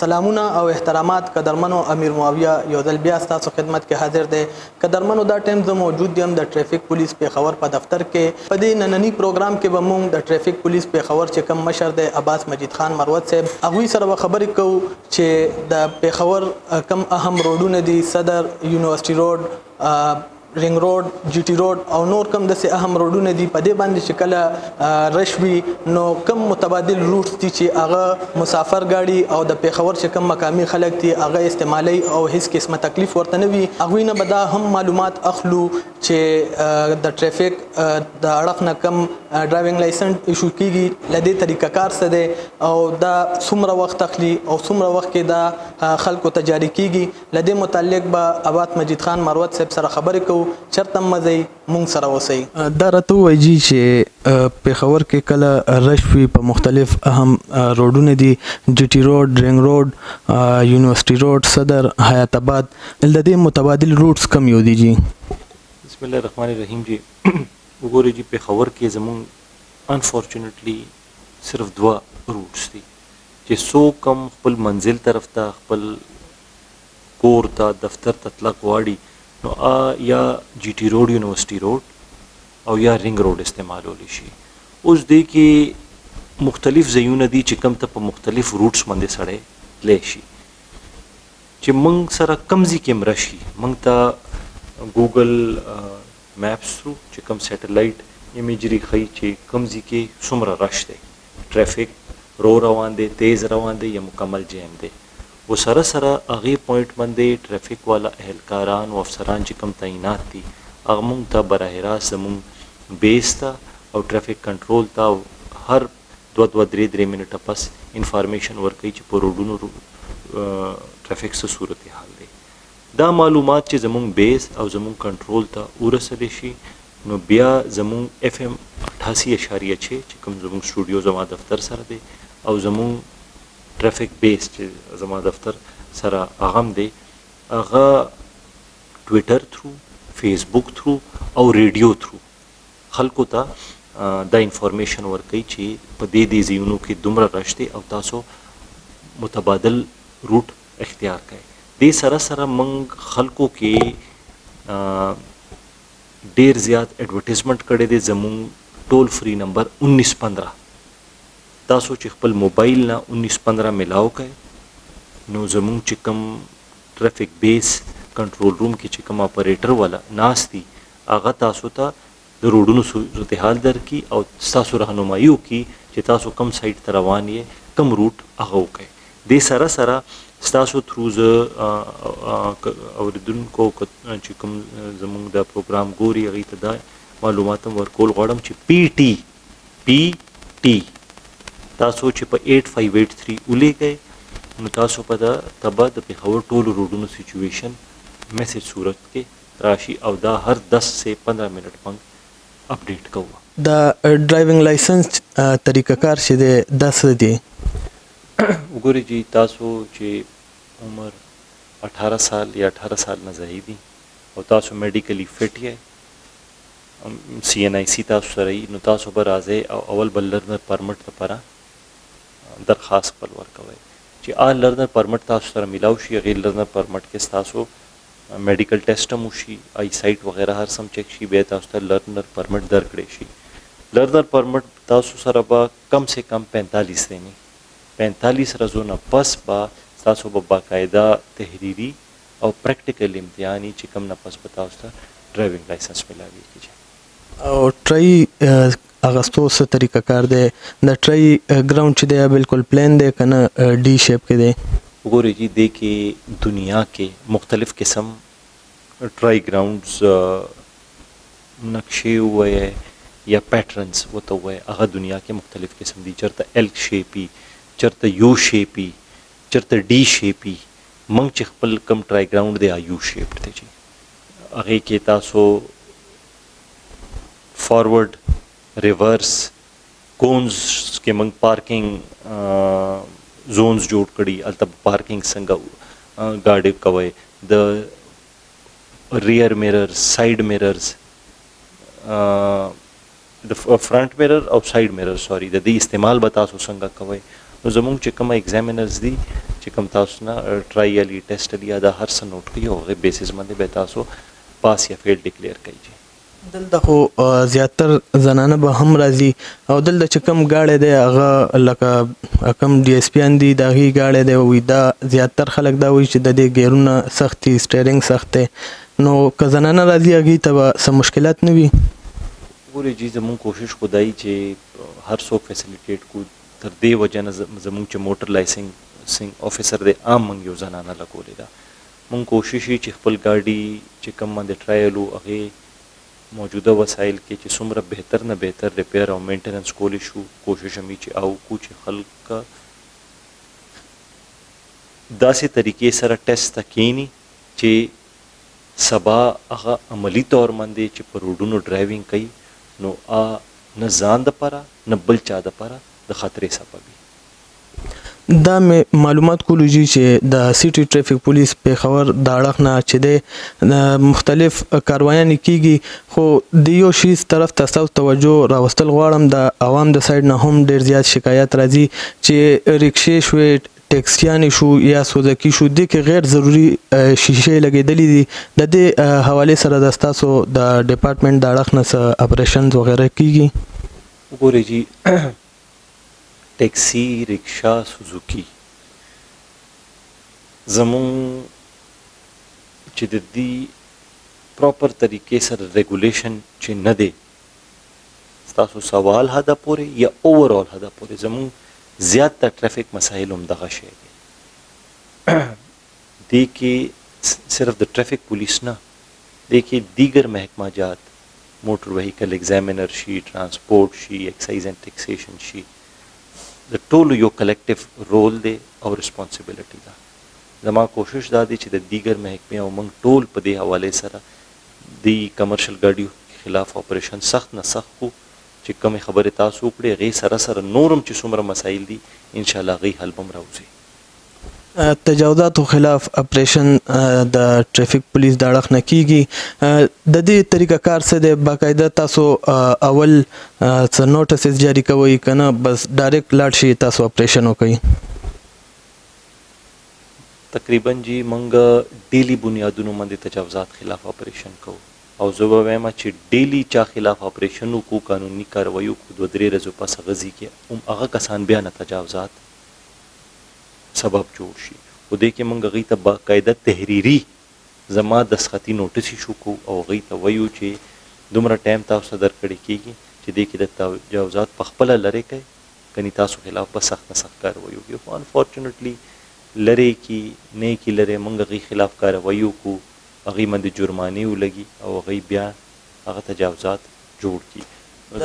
سلامونه او احترامات قدرمنو امیر معاویه یو ځل بیا ستاسو خدمت کې حاضر دی. قدرمنو دا ټیم زه موجود یم د ټریفیک پولیس پیښور په دفتر کې. په دې نننی پروګرام کې به موږ د ټریفیک پولیس پیښور چې کوم مشر دی عباس مجید خان مروت صاحب هغوی سره به خبرې کوو چې د پیښور کم اهم روډونه دي، صدر، یونیورسيټي روډ، رینګ روډ، جی ټي روډ او نور کم داسې اهم روډونه دي. په دې باندې چې کله رش وي نو کم متبادل روټس دي چې هغه مسافر ګاډي او د پیښور چې کم مقامي خلک دي هغه استعمالي او هیڅ قسمه تکلیف ورته نه وي. هغوی نه به دا هم معلومات اخلو چې د ټریفیک د اړخ نه کم ډرایوینګ لایسنس ایشو کیږي، له دې طریقه کار څه دی او دا څومره وخت اخلي او څومره وخت کې دا خلکو ته جاري کیږي. له دې متعلق به عباس مجید خان مروت صاحب سره خبرې کوو. چرته مزي مونږ سره اوسئ. دا راته وایي چې پیښور کې کله رش وي په مختلف اهم روډونه دي، جی ټي روډ، رینګ روډ، یونیورسيټي روډ، صدر، حیات آباد. د دې متبادل روټس کم یو دي جی؟ بسم الله الرحمن الرحیم جی. وګورئ جی پیښور کې زمونږ انفارچونیټلی صرف 2 روټس دي چې څوک کم خپل منزل طرف ته، خپل کور ته، دفتر ته تلل غواړي نو یا جی ټي روډ، یونیورسيټي روډ او یا رینګ روډ استعمالولی شي. اوس دې کې مختلف ځایونه دي چې کوم ته په مختلف روټس باندې سړی تللی شي. چې موږ سره کوم ځای کې مرشي موږ ته ګوګل میپس تھرو چې کوم سیټلایټ ایمیجری ښیي چې کوم ځای کې څومره رش دی، ټریفک رو روان دی، تیز روان دی یا مکمل جیم دی. و سره سره هغې پوینټ باندې ټریفک والا اهلکاران او افسران چې کوم تعینات دي هغه موږ ته براه راست زموږ بیس ته او ټریفک کنټرول ته هر 2-3 منټه پس انفارمیشن ورکوي چې په روډونو ټریفک څه صورت حال دی. دا معلومات چې زموږ بیس او زموږ کنټرول ته ورسلی شي نو بیا زموږ اف ام 88.6 چې کوم زموږ سټوډیو زما دفتر سره دی او زموږ ټریفک بیس چې زما دفتر سره هغه هم دی، هغه ټویټر تھرو، فیسبوک تھرو او ریډیو تھرو خلکو ته دا انفارمیشن ورکوي چې په دې ځایونو کې دومره رش دی او تاسو متبادل روټ اختیار کړئ. دې سره سره موږ خلکو کې ډیر زیات ایڈورټیزمنټ کړی دی. زموږ ټول فری نمبر 1915 تاسو چې خپل موبایل نه 1915 ملاو کړئ نو زموږ چې کوم ټریفک بیس کنټرول روم کې چې کوم اپریټر والا ناست دي هغه تاسو ته د روډونو صورتحال درکړي او ستاسو راهنمایي وکړي چې تاسو کوم سایډ ته روان یې، کوم روټ هغه وکړئ. دې سره سره ستاسو تھرو زه اوریدونکو چې کوم زموږ دا پروګرام ګوري هغوی ته دا معلومات هم ورکول غواړم چې پی ټي تاسو چې په 8583 ولیکئ نو تاسو په تبه د پیښور ټولو روډونو سچویشن میسج صورت کې راشي او دا هر 10 سے 15 منټ باندې اپډیټ کوو. دا ډرایوینګ لایسنس طریقه کار چې دی دا څه دی؟ وګورئ جی تاسو چې عمر 18 سال یا 18 سال نه زیات دي او تاسو میډیکلی فټ یې، سی ان آی سی تاسو سره نو تاسو به راځئ او اول بل لرنر پرمټ لپاره درخواست خپل ورکوئ چې لرنر پرمټ تاسو سره میلاو شي. هغې لرنر پرمټ کې ستاسو میډیکل ټیسټ هم وشي، آی سایټ وغیره هر سم چیک شي، بیا تاسو ته لرنر پرمټ درکړی شي. لرنر پرمټ تاسو سره به کم سے کم 45 دی 45 ورځو نه پس به تاسو به باقاعده تحریري او پریکټیکل امتحاني چې کم نه پس به تاسو ته ډرایوینګ لایسنس میلاویږي. او ټرای اغستو څه طریقه کار دی؟ د ټرای ګراوند چې دی بالکل پلین دی که نه ډي شیپ کې دی؟ وګورئ جی دې کې دنیا کې مختلف قسم ټرای ګراوندز نقشې ووایه یا پیټرنز ورته ووایه، هغه دنیا کې مختلف قسم دي. چېرته ایل شیپي، چېرته یو شیپي، چېرته ډي شیپي. موږ چې خپل کم ټرای ګراوند دی یو شیپډ دی جی. هغې کې تاسو فارورډ، ریورس، کونز کې موږ پارکینګ زونز جوړ کړي، هلته پارکینګ څنګه ګاډي کوئ، د ریئر میرر، سایډ میررز، د فرنٹ میرر او سایډ میرر د دې استعمال به تاسو څنګه کوئ. نو زموږ چې کومه ایگزامینرز دي چې کوم تاسو نه ټرایل ټیسټ یا دا هر څه نوٹ کوي او هغه بیسس باندې به تاسو پاس یا فیل ډیکلیئر کوي. دلته خو زیاتر زنانه به هم راځي او دلته چې کم گاړی دی هغه لکه کم ډي اس پی ان دي د هغې گاړی دی وي دا زیاتر خلک دا وایي چې د دې ګیرونه سخت دي سټیرنګ سخت دی نو که زنانه راځي هغې ته به څه مشکلات نه وي؟ ګورې جي زمونږ کوشش خو دی چې هر څوک فیسیلیټیټ کو تر دې وجه نه زمونږ چې موټر لایسنسنګ افیسر دی عام موږ یو زنانه لګولې ده. موږ کوشش یې چې خپل ګاډي چې کوم باندې ټرایل و هغې موجوده وسایل کې چې څومره بهتر نه بهتر ریپیر او مینټیننس کولی شو کوشش هم چې او کو چې خلک داسې طریقې سره ټیسټ ته کینی چې سبا هغه عملی طور باندې چې په روډونو ډرایوینګ کوي نو نه ځان دپاره نه بل چا دپاره د خطرې سبب وي. دا مې معلومات کولو جي چې د سیټي ټریفیک پولیس پیښور د اړخ نه چې د مختلف کاروایانې کیږي خو د یو شیز طرف ته ستاسو توجه راوستل غواړم د عوام د سایډ نه هم ډیر زیات شکایت راځي چې رکشې شوې ټیکسیانې شو یا سوزکي شو دې کې غیر ضروري شیشې لګېدلې دي. د دې حوالې سره د ستاسو د ډپارټمنټ د اړخ نه څه اپریشنز وغیره کیږي؟ وګورئ جي ټیکسي رکشا سوزوکی زمون چې د دې پراپر طریقې سره ریګولیشن چې نه دی ستاسو سوال هدا پورې یا اوورال هدا پورې زمون زیات تر ټریفیک مسایل هم دغه شی دی. دې کې صرف د ټریفیک پولیس نه دې کې دیگر محکمه جات موټر وهیکل ایگزامینر شي ټرانسپورټ شي ایکسایز اینڈ ټیکسیشن شي د ټولو یو کلیکټیو رول دی او ریسپانسبیلیټي ده. زما کوشش دا دی چې د دیگر محکمې او موږ ټول په دې حوالې سره د کمرشل ګاډیو خلاف اپریشن سخت نه سخت کو چې کومې خبرې تاسو وکړې هغې سره سره نورم چې څومره مسایل دي انشاءالله هغې حل به هم راوځي. تجاوزاتو خلاف اپریشن د ټریفیک پولیس د اړخ نه کیږي د دې طریقه کار څه دی؟ باقاعده تاسو اول څه نوټسز جاری کوئ که نه بس ډایرکټ لاړ شي تاسو اپریشن وکړئ؟ تقریبا جی موږ ډیلی بنیادونو باندې تجاوزات خلاف اپریشن کوو او زه به وایم چې ډیلی چا خلاف اپریشن وکړو قانوني کاروایي وکړو 2-3 ورځو پس غځي کې هم هغه کسان بیا نه تجاوزات سبب جوړ شي. خو دې کې موږ هغوی ته باقاعده تحریري زما دستخطي نوټس ایشو کوو او هغوی ته وایو چې دومره ټایم تاسو ته درکړی کېږي چې دې کې د تجاوزات په خپله لرې کوئ کني تاسو خلاف به سخت نه سخت کاروایي وکړي. خو انفارچونیټلی لرې کې نه کې لرې موږ هغوی خلاف کاروایي وکړو هغوی باندې جرمانې ولګي او هغوی بیا هغه تجاوزات جوړ کړي.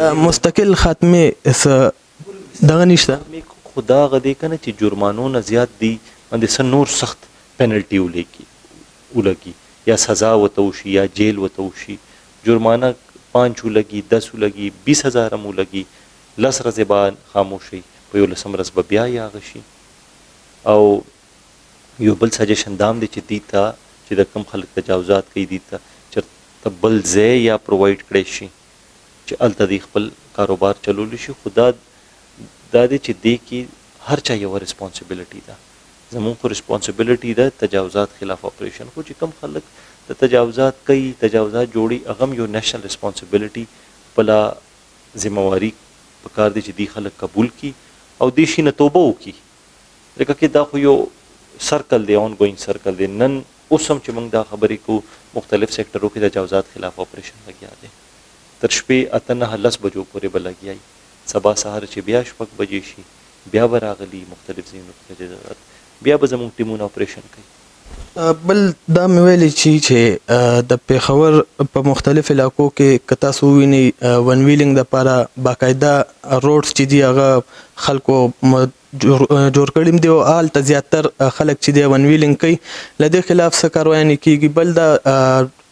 د مستقل خاتمې څه دغه نشته؟ خدا غدې کنه چې جرمانو نه زیات دی باندې څه نور سخت پینلټي ولګي یا سزا ورته وشي یا جیل ورته وشي. جرمانه 5 ولګي 10 ولګي 20,000 هم ولګي 10 ورځې به خاموشي په 11 ورځ به بیا یاغه شي. او یو بل سجیشن دام دی چې دي ته چې د کم خلک تجاوزات کوي دي ته چېرته بل ځای یا پرووایډ کړی شي چې هلته دی خپل کاروبار چلولی شي. خو دا دی چې دې کې هر چا یوه ریسپانسبیلیټي ده. زمونږ خو ریسپانسبیلیټي ده تجاوزات خلاف اپریشن خو چې کوم خلک د تجاوزات کوي تجاوزات جوړي هغه هم یو نیشنل ریسپانسبیلیټي خپله ذمهواري پکار دی چې دې خلک قبول کړي او دې شي نه توبه وکړي. ځکه کې دا خو یو سرکل دی آن ګوینګ سرکل دی. نن اوس هم چې موږ دا خبرې کوو مختلف سیکټرو کې تجاوزات خلاف اپریشن لګیا دی تر شپې 8-9 بجو پورې به لګیا وي. سبا سهار چې بیا 6 بجې شي بیا به راغلي مختلف ځایونو کې تجاوزات بیا به زموږ ټیمونه اپریشن کوي. بل دا مې ویلی چې د پیښور په مختلف علاقو کې که تاسو ووینئ ون ویلینګ دپاره باقاعده روډز چې دي هغه خلکو جوړ کړي دي او هلته زیاتر خلک چې دی ون ویلینګ کوي. له دې خلاف څه کاروایانې کیږي؟ بل دا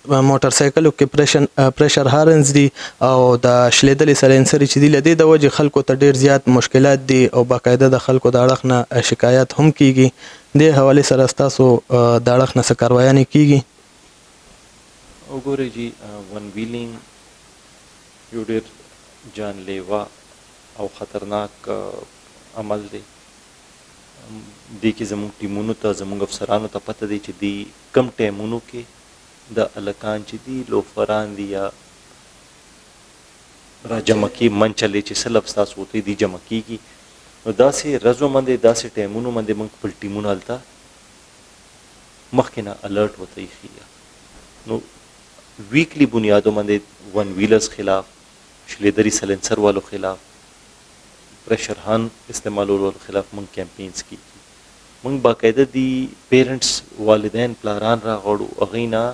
موټر سایکلو کې پریشر هارنز دي او د شلیدلې سلنسرې چې دي له دې د وجې خلکو ته ډېر زیات مشکلات دي او باقاعده د خلکو د اړخ نه شکایت هم کیږي. دې حوالې سره ستاسو د اړخ نه څه کاروایانې کیږي؟ وګورئ جی ون ویلینګ یو ډېر جانلیوا او خطرناک عمل دی. دې کې زموږ ټیمونو ته زموږ افسرانو ته پته دی چې دی کم ټایمونو کې د الکان چې دي لوفران دي یا را جمع کې منچلې چې څه لفظ تاسو وتی دي جمع کېږي نو داسې رزو باندې داسې ټایمونو باندې موږ خپل ټیمونه هلته مخکې نه الرټ ورته ایښي نو ویکلی بنیادو باندې ون ویلرز خلاف شلیدري سلنسر والو خلاف پریشر هان استعمالولو خلاف موږ کیمپینز کیږي موږ باقاعده دي پیرنټس والدین پلاران راغړو هغوی نه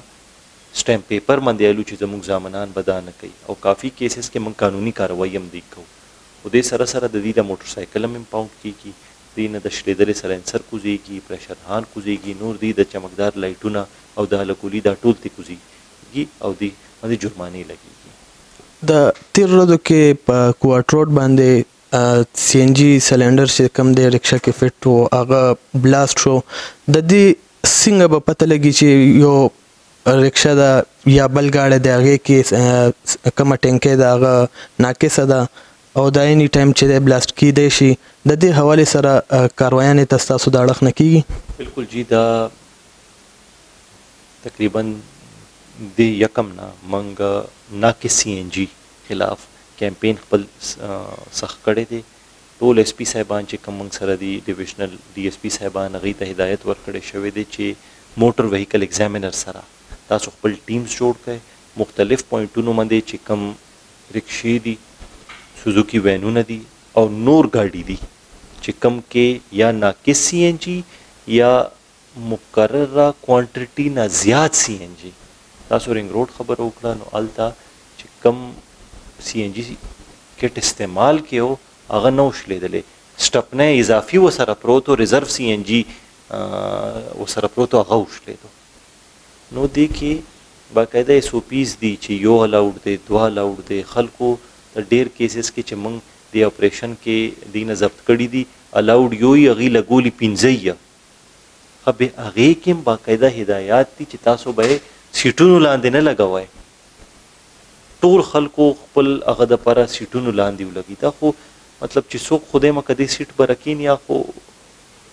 سټیمپ پیپر باندې الو چې زموږ زامنان به دا نه کوي او کافي کیسز کې موږ قانوني کاروایي هم دی کوو خو دې سره سره د دې د موټر سایکل هم امپاونډ کیږي دې نه د شلیدرې سلنسر کوزیږي پریشر هان کوزیږي نور دې د چمکدار لایټونه او د هلکولي دا ټول تی کوزیږي او دې باندې جرمانې لګیږي د تیر ورځو کې په کوارټ روډ باندې سی ان جی سلنډر چې کوم دی رکشا کې فټ و هغه بلاست شو د دې څنګه به پته لګي چې یو رکشا ده یا بل ګاډی د هغې کې کومه ټینکۍ ده هغه ناقصه ده او دا اینی ټایم چې دی بلاست کیدی شي د دې حوالې سره کاروایانې ته ستاسو د اړخ نه کیږي بالکل جی دا تقریبا د یکم نه موږ ناقص سی ان جی خلاف کیمپین خپل سخت کړی دی ټول ایس پی صاحبان چې کوم موږ سره دي ډیویژنل ډي ایس پی صاحبان هغوی ته هدایت ورکړی شوی دی چې موټر وهیکل ایگزامینر سره تاسو خپل ټیمز جوړ کړئ مختلف پوینټونو باندې چې کوم رکشې دي سوزوکی وینونه دي او نور ګاډي دي چې کوم کې یا ناقص سی ان جی یا مقرره کوانټیټي نه زیات سی ان جی تاسو رنګ روډ خبره وکړه نو هلته چې کوم سی ان جی کټ استعمال کیو هغه نه وشلیدلې سټپنی اضافي ورسره پروت و ریزرو سی ان جی ورسره پروت و هغه وشلیدو نو دې کې باقاعده ایس او پیز دي چې یو الاوډ دی دوه الاوډ دی خلکو د ډېر کیسز کې چې موږ د اپریشن کې دې نه ضبط کړي دي الاوډ یو یې هغوی لګولي پنځه یې هغې کې هم باقاعده هدایات دي چې تاسو به یې سیټونو لاندې نه لګوئ ټول خلکو خپل هغه دپاره سیټونو لاندې ولګي دا خو مطلب چې څوک خدای مکه دې سیټ به رکین یا خو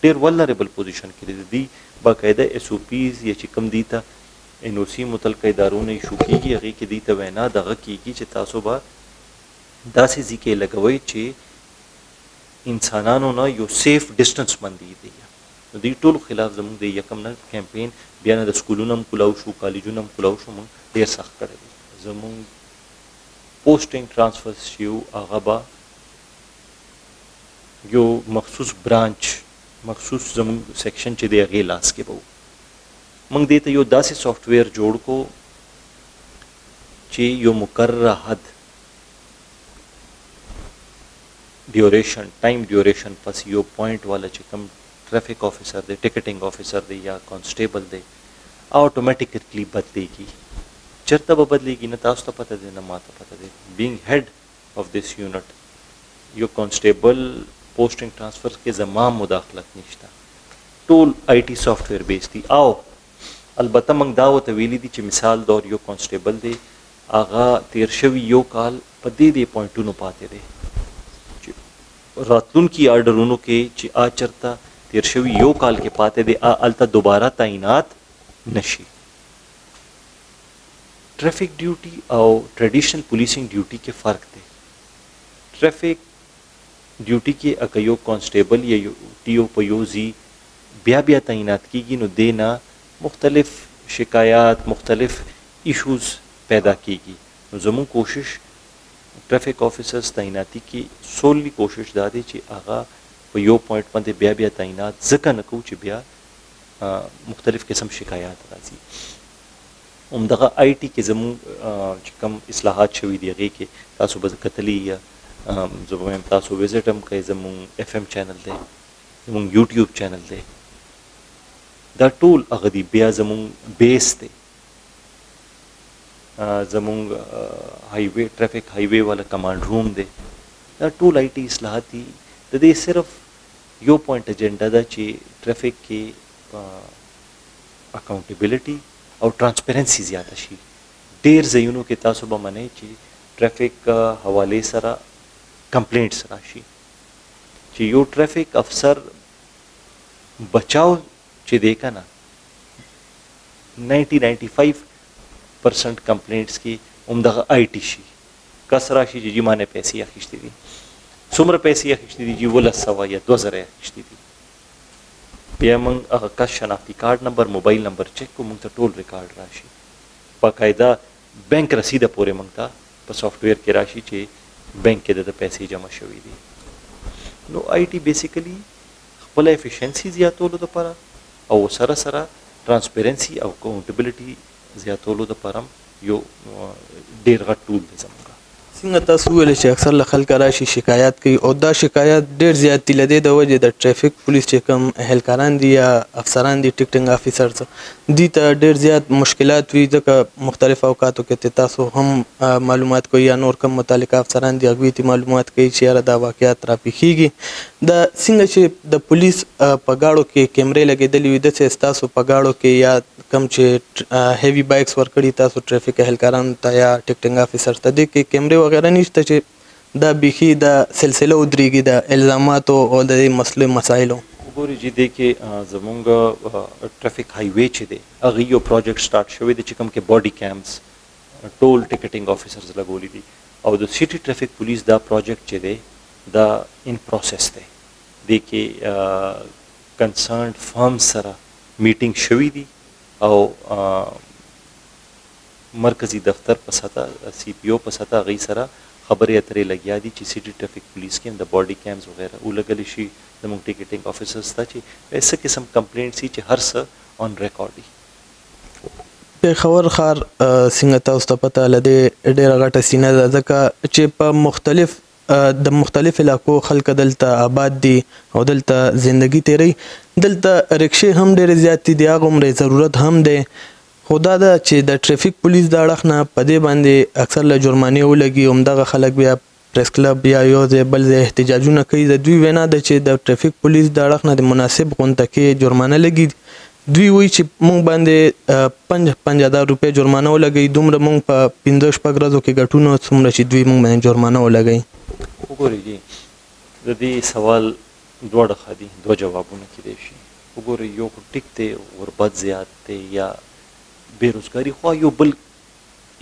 ډېر ولنریبل پوزیشن کې دی دی باقاعده ایس او پیز یا چې کوم دی ته ان او سی متعلقه ادارونه ایشو کېږي هغې کې دی ته وینا دغه کېږي چې تاسو به داسې ځای کې لګوئ چې انسانانو نه یو سیف ډسټنس باندې دی نو دې ټولو خلاف زموږ د یکم نه کیمپین بیا نه د سکولونو هم کلاو شو کالجونو هم کلاو شو موږ ډېر سخت کړی دی زموږ پوسټینګ ټرانسفرز چې یو هغه به یو مخصوص برانچ مخصوص زموږ سیکشن چې دی هغې لاس کې به وو موږ دې ته یو داسې سافټویر جوړ کو چې یو مقرره حد ډیوریشن ټایم ډیوریشن پس یو پوینټ والا چې کوم ټریفک آفیسر دی ټیکټینګ آفیسر دی یا کانسټیبل دی آټومیټیکلی بدلیږي چېرته به بدلیږي نه تاسو ته پته دی نه ما ته پته دی بینګ هیډ آف دس یونټ یو کانسټیبل پوسټینګ ټرانسفر کې زما مداخلت نشته ټول آی ټي سافټویر بیس دي او البته موږ دا ورته ویلي دي چې مثال دور یو کانسټیبل دی هغه تیر شوي یو کال په دې پوینټونو پاتې دی راتلونکي آرډرونو کې چې چېرته تیر شوي یو کال کې پاتې دی هلته دوباره تعینات نشي ټریفک ډیوټي او ټریډیشنل پولیسینګ ډیوټي کې فرق دی ټریفک ډیوټي کې اکه یو کانسټیبل یا یو ټي او په یو ځي بیا بیا تعینات کیږي نو دې نه مختلف شکایات مختلف ایشوز پیدا کیږي نو زموږ کوشش ټریفک آفیسرز تعیناتي کې سوللی کوشش دا دی چې هغه په یو پوینټ باندې بیا بیا تعینات ځکه نه کوو چې بیا مختلف قسم شکایات راځي همدغه آی ټي کې زموږ چې کوم اصلاحات شوي دي هغې کې تاسو به کتلي یا زه به وایم تاسو وزټ هم کوئ زموږ اف ایم چینل دی زموږ یوټیوب چینل دی دا ټول هغه دي بیا زموږ بیس دی زموږ هایوے ټریفک هایوے والا کمانډ روم دی دا ټول آی ټي اصلاحات دي د دې صرف یو پوینټ ایجنډا ده چې ټریفک کې اکاونټیبلټي او ټرانسپیرنسي زیاته شي ډېر ځایونو کې تاسو به منئ چې ټریفک حوالې سره کمپلینټس راشي چې یو ټریفک افسر बचाव چې دی که نه 90-95% کمپلینټس کې همدغه آی ټي شي کس راشي چې جی ما نه پیسې اخیستې دي څومره پیسې اخیستې دي جی 1200 یا 2000 اخیستې دي بیا موږ هغه کس شناختی کارډ نمبر موبایل نمبر چیک کو موږ ته ټول ریکارډ راشي باقاعده بینک رسیده پورې موږ ته په سافټویر کې راشي چې بینک کې د پیسې جمع شوي دي نو آی ټي بیسیکلی خپل افیشنسي زیاتولو لپاره او سره سره ترانسپیرنسي او اکاونټیبلټي زیاتولو لپاره یو ډیر غټ ټول دی زموږ څنګه تاسو ویل چې اکثر له خلک راشي شکایت کوي او دا شکایت ډیر زیات دي لدې د وجې د ټریفک پولیس چې کوم اهلکاران دي یا افسران دي ټیکټینګ افیسرز دي ته ډیر زیات مشکلات وي ځکه مختلف اوقاتو کې تاسو هم معلومات کوي یا نور کوم متعلقه افسران دي هغوی ته معلومات کوي چې یاره دا واقعیات راپېښېږي د څنګه چې د پولیس په ګاړو کې کیمرې لګېدلې وي داسې ستاسو په ګاړو کې یا کم چې هیوي بایکس ورکړي تاسو ټریفک اهلکارانو ته یا ټیکټینګ افیسرز ته دې کې کیمرې وغیره نشته چې دا بیخي د سلسله ودرېږي د الزاماتو او د مسلو مسایلو وګورئ چې دې کې زمونږ ټریفک هایوے چې دی هغه یو پروجیکټ سٹارټ شوی دی چې کوم کې باډي کیمز ټول ټیکټینګ افیسرز لګولي دي او د سټي ټریفک پولیس دا پروجیکټ چې دی دا ان پروسس دی دې کې کنسرنډ فرم سره میټینګ شوی دی او مرکزی دفتر په سطح سی پی او په سطح غي سره خبرې اترې لګیا دي چې سټي ټریفک پولیس کې د باډي کیمز وغیرہ ولګل شي د موږ ټیکټینګ افیسرز ته چې ایسه قسم کمپلینټ سي چې هر څه آن ریکارډ دي پېښور ښار څنګه تاسو ته پته لدې ډېره غټه سینه ده ځکه چې په د مختلف علاقو خلک دلته آباد دي او دلته زندگی تیری دلته رکشې هم ډېرې زیاتې دي هغه عمرې ضرورت هم دی خو دا ده چې د ټریفک پولیس د اړخ نه په دې باندې اکثر له جرمانې ولګي همدغه خلک بیا پریس کلب یا یو ځای بل ځای احتجاجونه کوي د دوی وینا ده چې د ټریفک پولیس د اړخ نه د مناسب غونډه کې جرمانه لګي دوی وایي چې موږ باندې 50,000 روپۍ جرمانه ولګي دومره موږ په 15 ورځو کې ګټو څومره چې دوی موږ باندې جرمانه ولګي وګورئ جی د دې سوال دوه ډخه دي دوه جوابونه کېدای شي وګورئ یو ټیک دی غربت زیات دی یا بیروزګاری خو یو بل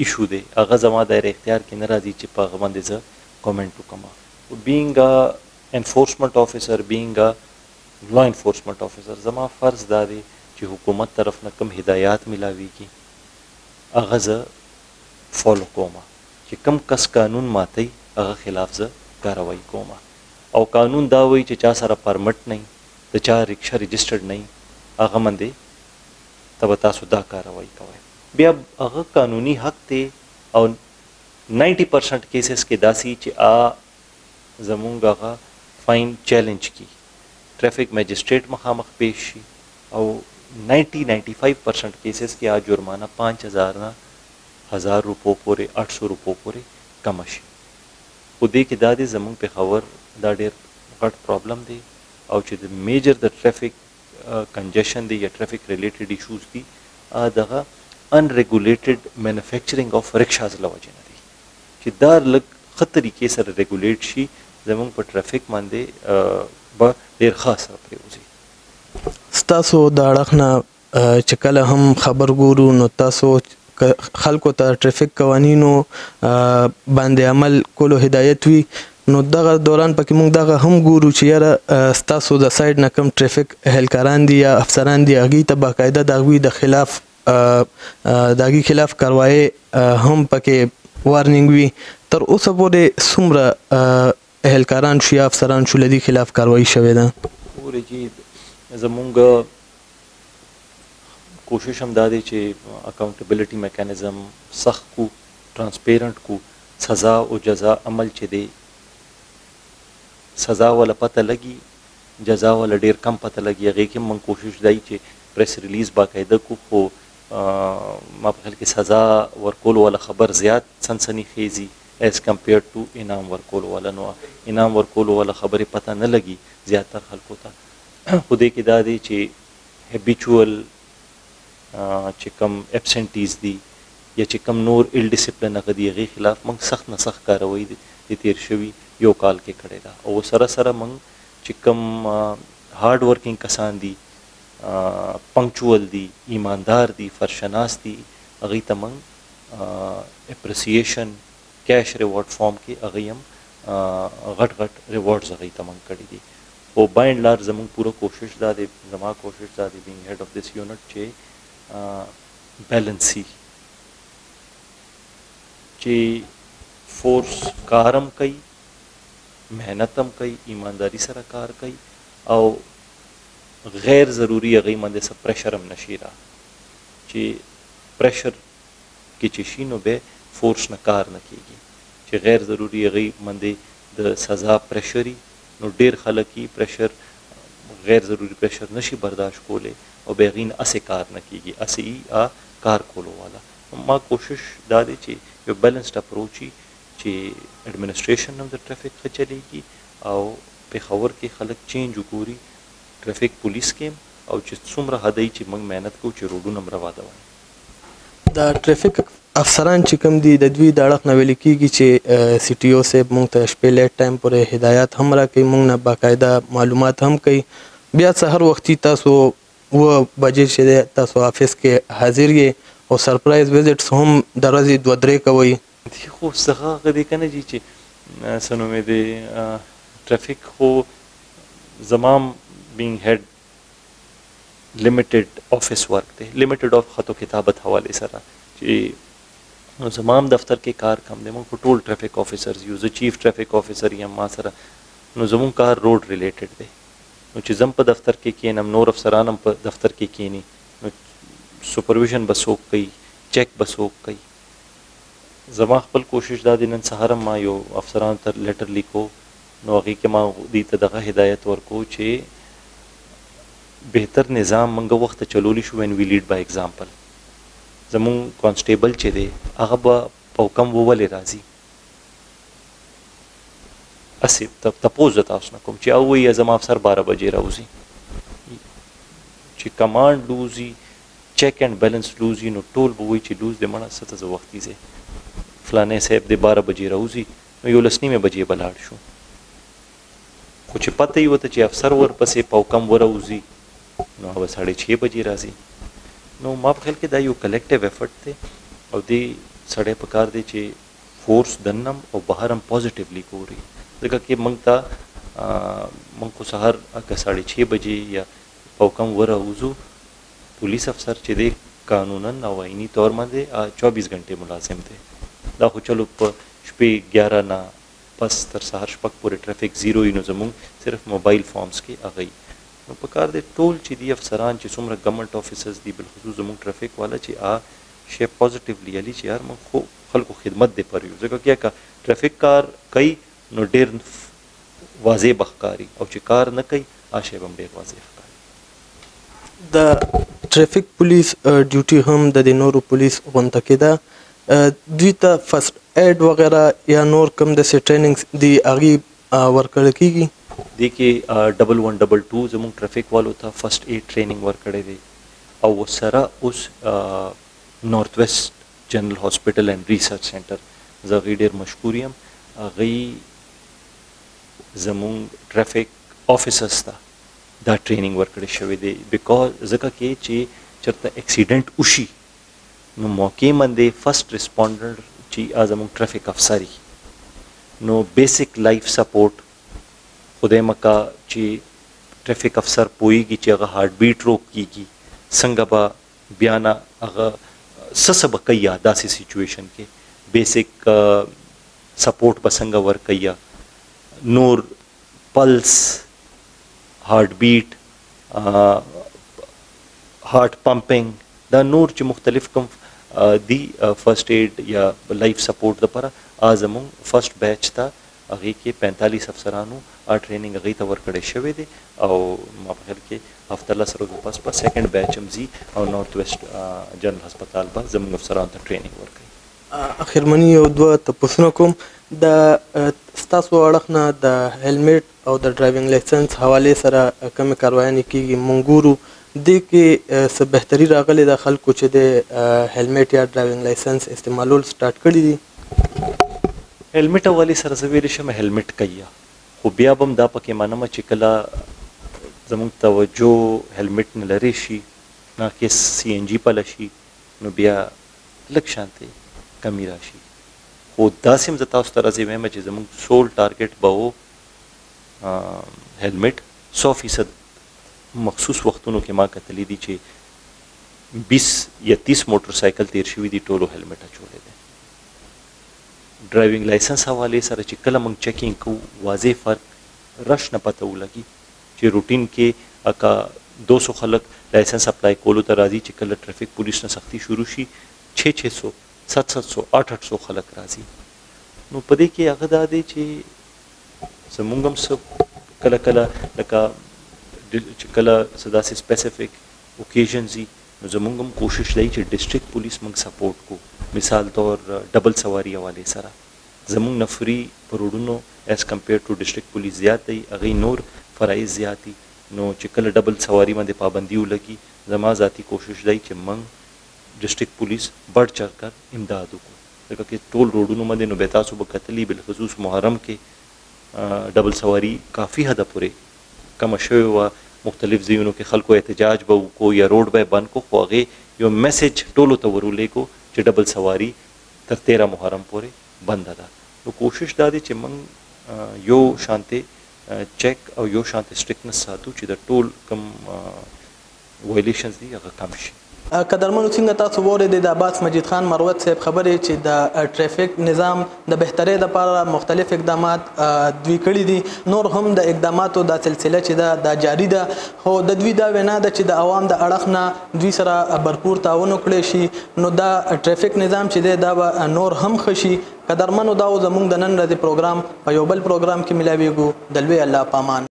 ایشو دی هغه زما دایره اختیار کې نه راځي چې په هغه باندې زه کومنټ وکړم بینګ ا انفورسمنٹ افیسر بینګ ا لا انفورسمنٹ افیسر زما فرض دا دی چې حکومت طرف نه کوم هدایات ملاويږي هغه زه فالو کوم چې کوم کس قانون ماتي هغه خلاف زه کاروایی کوم او قانون دا وایي چې چا سره پرمټ نه د چا رکشا رجسټرډ نه هغه باندې تب تاسو دا کاروایی کوئ بیا هغه قانوني حق دی او 90% کیسز کې داسي چې زمونږ هغه فاین چیلنج کی ټریفک میجسټریټ مخامخ پیش شي او 90-95% کیسز کې جرمانه 5,000 نه 1,000 روپو پورې 800 روپو پورې کم شي خو دې کې دا دی زمونږ پېښور دا ډېر غټ پرابلم دی او چې د میجر د ټریفک کنجشن دی یا ټریفک ریلیټډ ایشوز دي دغه unregulated manufacturing of rickshaws لوجه نه دي چې دا لږ ښه طریقې سره ریګولیټ شي زموږ په ټرافیک باندې به ډېر ښه اثر پرېوځي ستاسو د اړخ نه چې کله هم خبر ګورو نو تاسو خلکو ته ټریفک قوانینو باندې عمل کولو هدایت وي نو دغه دوران پکې موږ دغه هم ګورو چې یاره ستاسو د سایډ نه کوم ټریفک اهلکاران دي یا افسران دي هغوی ته باقاعده د هغوی د خلاف کاروایی هم پکې وارنینګ وي تر اوسه پورې څومره اهلکاران شو یا افسران شو له دې خلاف کاروایی شوې ده ګورئ چې زموږ کوشش هم دا دی چې اکاونټیبلټي میکانیزم سخت کو ټرانسپیرنٹ کو سزا او جزا عمل چې دی سزا ولا پته لګي جزا ولا ډیر کم پته لګي هغه کې من کوشش دی چې پریس ریلیز باقاعده کو خو ما په خیال کې سزا ورکول ولا خبر زیات سنسنی خیزي ایز کمپیرډ ټو انعام ورکول ولا نو انعام ورکول ولا خبرې پته نه لګي زیاتره خلکو ته خو دې کې دا دی چې هیبیچوال چې کم ابسنټیز دي یا چې کم نور ایل ډیسپلن هغه دی هغې خلاف موږ سخت نه سخت کاروایی د تیر شوي یو کال کې کړې ده او سره سره موږ چې کم هارډ ورکینګ کسان دي پنکچوال دي، ایماندار دي، فرشناس دي، هغوی ته موږ اپریسیشن کیش ریوارډ فارم کې هغوی هم غټ غټ ریوارډز هغوی ته موږ کړي دي. خو بای اینډ لارج زموږ پوره کوشش دا دی، زما کوشش دا دی بینګ هیډ آف دس یونټ چې بیلنس وي، چې فورس کار هم کوي، محنت هم کوي، ایمانداری سره کار کوي، او غیر ضروري هغوی باندې څه پریشر هم نشي را، چې پریشر کې چې شي نو بیا فورس نه کار نه کېږي، چې غیر ضروري هغوی باندې د سزا پریشر نو ډېر خلک یې پریشر غیر ضروري پریشر نشي برداشت کولی او بیا هغوی نه هسې کار نه کېږي، هسې یې کار کولو والا. ما کوشش دا دی چې یو بیلنسډ اپروچ وي، چې ایڈمنسټریشن هم د ټرافیک ښه چلیږي او پېښور کې خلک چینج وګوري ټرافیک پولیس کې، او چې څومره حدی چې موږ محنت کوو چې روډونه هم روانوي. د ټرافیک افسران چې کوم دي د دوی د اړخ نه ویل کېږي چې سی ټي او صاحب موږ ته شپې لیټ ټایم پورې هدایات هم راکوي، موږ نه باقاعده معلومات هم کوي، بیا سحر وختي تاسو 9 بجې چې دی تاسو آفس کې حاضر یې او سرپرایز وزټس هم د ورځې 2-3 کوئ. خو څه هغه دی که نه جي چې څه نوم یې دی ټرافیک خو زمام بینګ هیډ لیمیټډ آفس ورک دی، لیمیټډ آف خط و کتابت حوالې سره چې نو زمام دفتر کې کار کم دی، موږ خو ټول ټرافیک آفیسرز یو، زه چیف ټرافیک آفیسر یم، ما سره نو زموږ کار روډ ریلیټډ دی، نو چې زم په دفتر کې کینم نور افسران هم په دفتر کې کینی، نو سپرویژن به څوک کوي، چیک به څوک کوي. زما خپل کوشش دا دی، نن سهار هم ما یو افسرانو ته لیټر لیکو، نو هغې کې ما دوی ته دغه هدایت ورکو چې بهتر نظام موږ وخته چلولی شو وین وی لیډ بای ایگزامپل. زمونږ کانسټیبل چې دی هغه به په حکم وولې راځي، هسې تپوس د تاسو نه کوم چې او وایي زما افسر 12 بجې راوځي، چې کمانډ لوز وي، چیک اینډ بیلنس لوز وي، نو ټول به وایي چې لوز دی مړه څه ته زه وختي ځې فلانی صاحب دی 12 بجې راوځي، نو 11:30 بجې به لاړ شو. خو چې پته یې ورته چې افسر ورپسې په حکم وراوځي نو هغه به 6:30 بجې راځي. نو ما په خیال کې دا یو کلیکټیو ایفرټ دی او دې سړی په کار دی چې فورس دننم او بهر هم پازیټیولی ګوري، ځکه کې موږ ته موږ خو سهار که 6:30 بجې یا په حکم وراوځو، پولیس افسر چې دی قانونا او آئینی طور باندې 24 غنټې ملازم دی، دا خو چلو په شپې 11 نه پس تر سهار 6 پورې ټرافیک زیرو وي، نو زموږ صرف موبایل فارمز کې هغوی نو په کار دی ټول چې دي افسران چې څومره ګورنمنټ آفیسرز دي بالخصوص زموږ ټرافیک والا چې شی پازیټیولی علي چې یار موږ خو خلکو خدمت دی پر یو، ځکه کې که ټرافیک کار کوي نو ډېر واضح به ښکاري، او چې کار نه کوي شی به هم ډېر واضح ښکاري. د ټرافیک پولیس ډیوټي هم د نورو پولیس غونته کې ده، دوی ته فرست ایډ وغیره یا نور کوم داسې ټریننګ دی هغې ورکړل کېږي؟ دې کې 1122 زموږ ټرافیک والو ته فرست ایډ ټریننګ ورکړی دی، او ورسره اوس نارت ویسټ جنرل هاسپټل اینډ ریسرچ سینټر زه هغوی ډېر مشکور یم، هغوی زموږ ټرافیک آفیسرز ته دا ټریننګ ورکړی شوی دی، بیکاز ځکه کې چې چېرته اکسیډنټ وشي نو موقع باندې فرست ریسپونډر چې زموږ ټرافیک افسر وي نو بیسک لایف سپورټ خدای مکا چې ټرافیک افسر پوهیږي چې هغه هارټ بیټ روک کیږي، څنګه به بیا نه هغه څه به کوي داسې سچویشن کې، بیسک سپورټ به څنګه ورکوي، نور پلس، هارټ بیټ، هارټ پمپنګ، دا نور چې مختلف کوم دی فرست ایډ یا لایف سپورټ دپاره زموږ فرست بیچ ته هغې کې 45 افسرانو ټریننګ هغوی ته ورکړی شوی دی، او ما په خیال کې هفته 10 ورځو پس به سیکنډ بیچ هم ځي او نارت ویسټ جنرل هسپتال به زموږ افسرانو ته ټریننګ ورکوي. اخرمنی یو 2 تپوسونه کوم، د ستاسو اړخ نه د هیلمټ او د ډرایوینګ لایسنس حوالې سره کومې کاروایانې کېږي؟ موږ ګورو دې کې څه بهتري راغلې ده، خلکو چې د هیلمټ یا ډرایوینګ لایسنس استعمالول سټارټ کړي دي؟ هیلمټ حوالې سره زه ویلی شم هیلمټ کوي، خو بیا به هم دا پکې منمه چې کله زموږ توجه هلمټ نه لرې شي ناقص CNG پله شي نو بیا لږ شانتې کمی راشي خو داسې هم زه تاسو ته راځې وایم چې زموږ سول ټارګټ به و هلمټ 100% مخصوص وختونو کې ما کتلی دي چې 20 یا 30 موټر سایکل تیر شوي دي ټولو هلمټ اچولی دی ډرایوینګ لایسنس حوالې سره چې کله موږ چیکینګ کوو واضح فرق رش نه پته ولګي چې روټین کې اکا 200 خلک لایسنس اپلای کولو ته راځي چې کله ټریفک پولیس نه سختی شروع شي 600 700 800 خلک راځي نو په دې کې هغه دا دی چې زموږ هم څه کله کله لکه چې کله څه داسې سپیسیفک اوکیژنز وي نو زموږ هم کوشش دی چې ډسټرکټ پولیس موږ سپورټ کو مثال طور ډبل سواری حوالې سره زموږ نفري په روډونو ایز کمپیر ټو ډسټرکټ پولیس زیات دی هغې نور فرایض زیات دي نو چې کله ډبل سواری باندې پابندي ولګي زما ذاتي کوشش دی چې موږ ډسټرکټ پولیس بڑھ چڑھ کر امداد وکړو ځکه چې ټول روډونو باندې نو بیا تاسو به کتلي بالخصوص محرم کې ډبل سواری کافي حده پورې کمه شوې وه مختلف ځایونو کې خلکو احتجاج به وکړو یا روډ به یې بند کړو خو هغې یو میسج ټولو ته ورولېږو چې ډبل سواری تر 13 محرم پورې بنده ده نو کوشش دا دی چې موږ یو شانتې چیک او یو شانتې سټرکټنس ساتو چې د ټول کم وایلیشنز دي هغه کم شي قدرمنو څنګه تاسو واورېدې د عباس مجید خان مروت صاحب خبرې چې د ټریفک نظام د بهترۍ لپاره مختلف اقدامات دوی کړي دي نور هم د اقداماتو دا سلسله چې دا جاری ده خو د دوی دا وینا ده چې د عوام د اړخ نه دوی سره بھرپور تعاون وکړی شي نو دا ټریفک نظام چې دی دا به نور هم ښه شي قدرمنو دا زموږ د نن ورځې پروګرام په یو بل پروګرام کې ملاویږو د لوی الله پامان